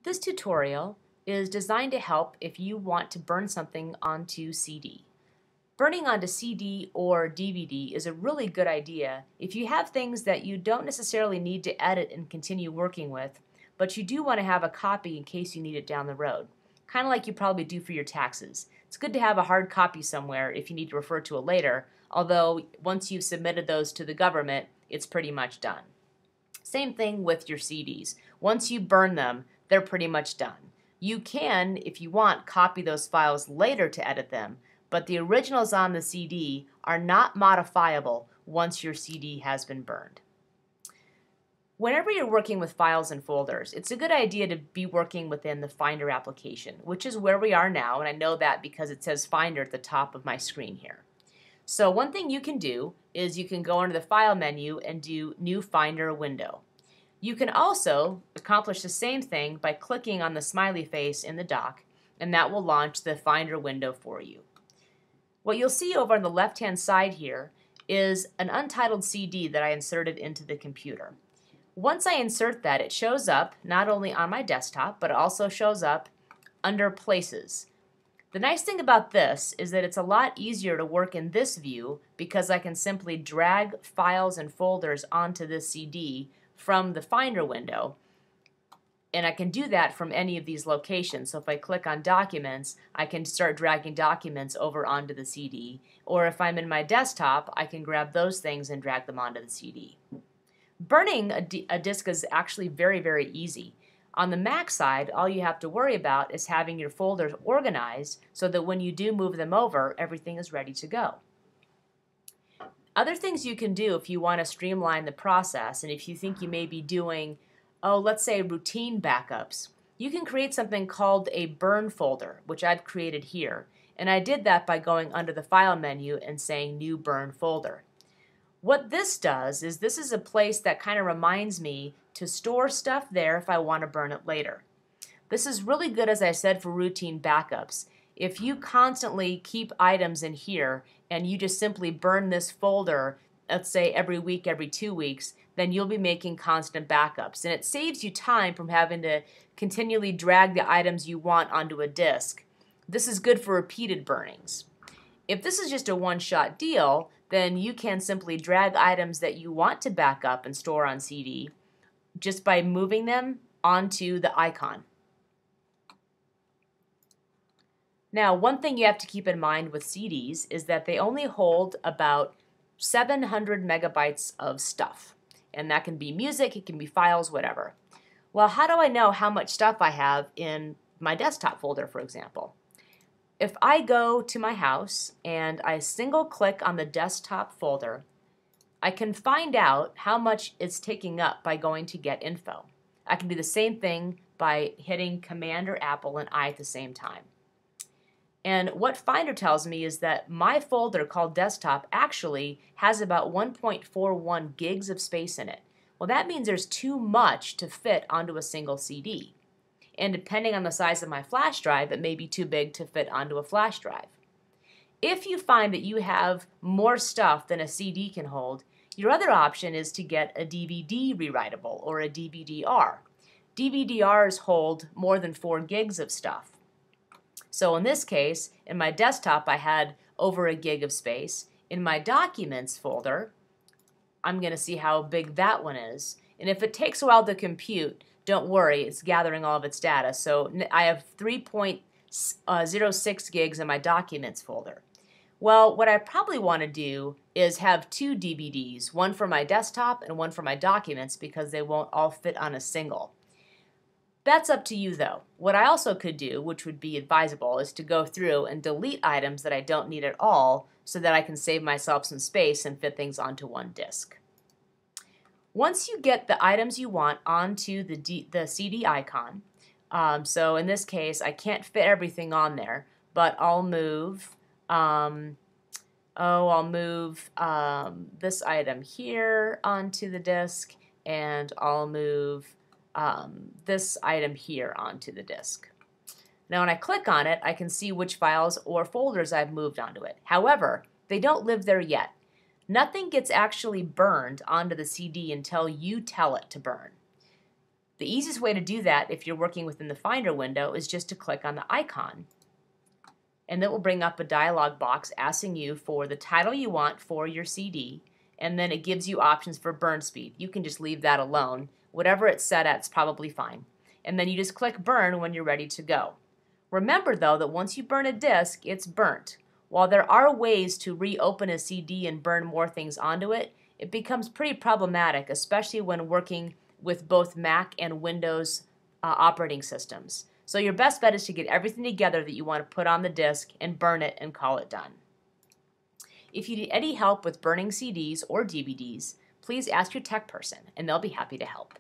This tutorial is designed to help if you want to burn something onto CD. Burning onto CD or DVD is a really good idea if you have things that you don't necessarily need to edit and continue working with, but you do want to have a copy in case you need it down the road. Kind of like you probably do for your taxes. It's good to have a hard copy somewhere if you need to refer to it later, although once you've submitted those to the government, it's pretty much done. Same thing with your CDs. Once you burn them, they're pretty much done. You can, if you want, copy those files later to edit them, but the originals on the CD are not modifiable once your CD has been burned. Whenever you're working with files and folders, it's a good idea to be working within the Finder application, which is where we are now, and I know that because it says Finder at the top of my screen here. So one thing you can do is you can go under the File menu and do New Finder window. You can also accomplish the same thing by clicking on the smiley face in the dock, and that will launch the Finder window for you. What you'll see over on the left-hand side here is an untitled CD that I inserted into the computer. Once I insert that, it shows up not only on my desktop, but it also shows up under Places. The nice thing about this is that it's a lot easier to work in this view because I can simply drag files and folders onto this CD from the Finder window, and I can do that from any of these locations. So if I click on Documents, I can start dragging documents over onto the CD, or if I'm in my desktop, I can grab those things and drag them onto the CD. Burning a disk is actually very, very easy. On the Mac side, all you have to worry about is having your folders organized so that when you do move them over, everything is ready to go. Other things you can do if you want to streamline the process, and if you think you may be doing, let's say routine backups, you can create something called a burn folder, which I've created here. And I did that by going under the File menu and saying New Burn Folder. What this does is this is a place that kind of reminds me to store stuff there if I want to burn it later. This is really good, as I said, for routine backups. If you constantly keep items in here and you just simply burn this folder, let's say every week, every 2 weeks, then you'll be making constant backups. And it saves you time from having to continually drag the items you want onto a disk. This is good for repeated burnings. If this is just a one-shot deal, then you can simply drag items that you want to back up and store on CD just by moving them onto the icon. Now, one thing you have to keep in mind with CDs is that they only hold about 700 megabytes of stuff. And that can be music, it can be files, whatever. Well, how do I know how much stuff I have in my desktop folder, for example? If I go to my house and I single click on the desktop folder, I can find out how much it's taking up by going to Get Info. I can do the same thing by hitting Command or Apple and I at the same time. And what Finder tells me is that my folder called Desktop actually has about 1.41 gigs of space in it. Well, that means there's too much to fit onto a single CD. And depending on the size of my flash drive, it may be too big to fit onto a flash drive. If you find that you have more stuff than a CD can hold, your other option is to get a DVD rewritable or a DVD-R. DVD-Rs hold more than 4 gigs of stuff. So in this case, in my desktop, I had over a gig of space. In my Documents folder, I'm going to see how big that one is. And if it takes a while to compute, don't worry, it's gathering all of its data. So I have 3.06 gigs in my Documents folder. Well, what I probably want to do is have 2 DVDs, one for my desktop and one for my Documents, because they won't all fit on a single. That's up to you, though. What I also could do, which would be advisable, is to go through and delete items that I don't need at all so that I can save myself some space and fit things onto one disk. Once you get the items you want onto the CD icon, so in this case, I can't fit everything on there, but I'll move, this item here onto the disk, and I'll move this item here onto the disk. Now when I click on it, I can see which files or folders I've moved onto it. However, they don't live there yet. Nothing gets actually burned onto the CD until you tell it to burn. The easiest way to do that if you're working within the Finder window is just to click on the icon. And that will bring up a dialog box asking you for the title you want for your CD, and then it gives you options for burn speed. You can just leave that alone. Whatever it's set at is probably fine. And then you just click burn when you're ready to go. Remember though that once you burn a disc, it's burnt. While there are ways to reopen a CD and burn more things onto it, it becomes pretty problematic, especially when working with both Mac and Windows operating systems. So your best bet is to get everything together that you want to put on the disk and burn it and call it done. If you need any help with burning CDs or DVDs, please ask your tech person and they'll be happy to help.